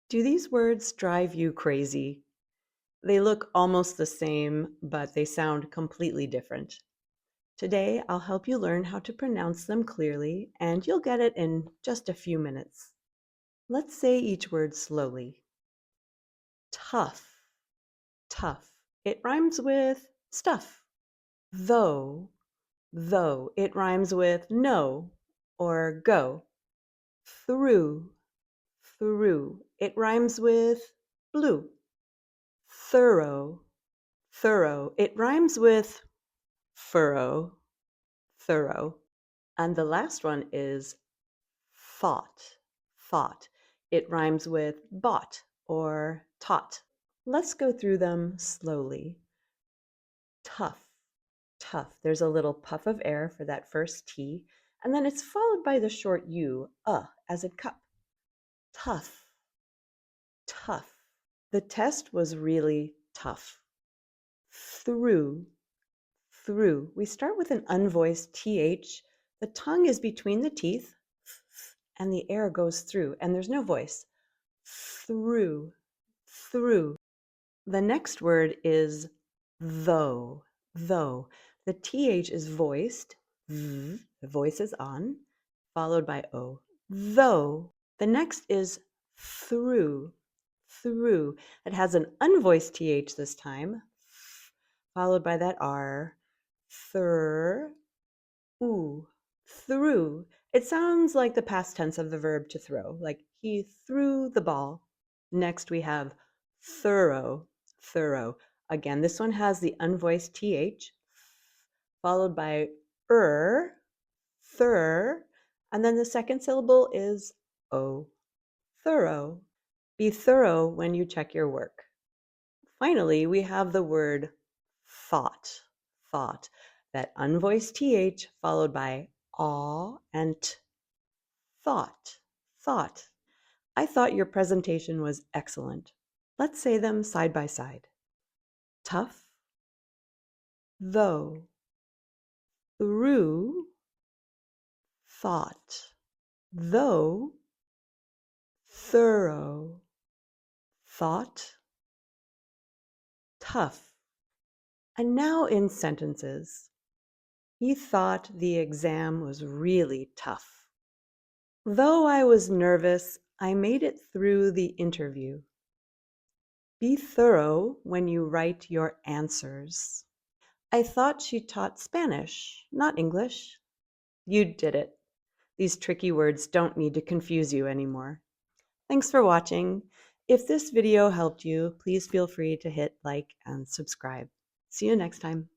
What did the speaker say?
Do these words drive you crazy? They look almost the same, but they sound completely different. Today, I'll help you learn how to pronounce them clearly, and you'll get it in just a few minutes. Let's say each word slowly. Tough, tough. It rhymes with stuff. Though, though. It rhymes with no or go. Through, through. It rhymes with blue. Thorough, thorough. It rhymes with furrow, thorough. And the last one is thought, thought. It rhymes with bought or taught. Let's go through them slowly. Tough, tough. There's a little puff of air for that first T, and then it's followed by the short U, as in cup. Tough, tough. The test was really tough. Through, through. We start with an unvoiced TH. The tongue is between the teeth and the air goes through, and there's no voice. Through, through. The next word is though, though. The TH is voiced, the voice is on, followed by O. Though. The next is through, through. It has an unvoiced TH this time, followed by that R. Thur, ooh, threw. It sounds like the past tense of the verb to throw, like he threw the ball. Next we have thorough, thorough. Again, this one has the unvoiced TH, followed by thur, and then the second syllable is O, thorough. Be thorough when you check your work. Finally, we have the word thought, thought. That unvoiced TH followed by aw and t. Thought, thought. I thought your presentation was excellent. Let's say them side by side. Tough, though, through, thought, though, thorough, thought, tough. And now in sentences. He thought the exam was really tough. Though I was nervous, I made it through the interview. Be thorough when you write your answers. I thought she taught Spanish, not English. You did it. These tricky words don't need to confuse you anymore. Thanks for watching. If this video helped you, please feel free to hit like and subscribe. See you next time.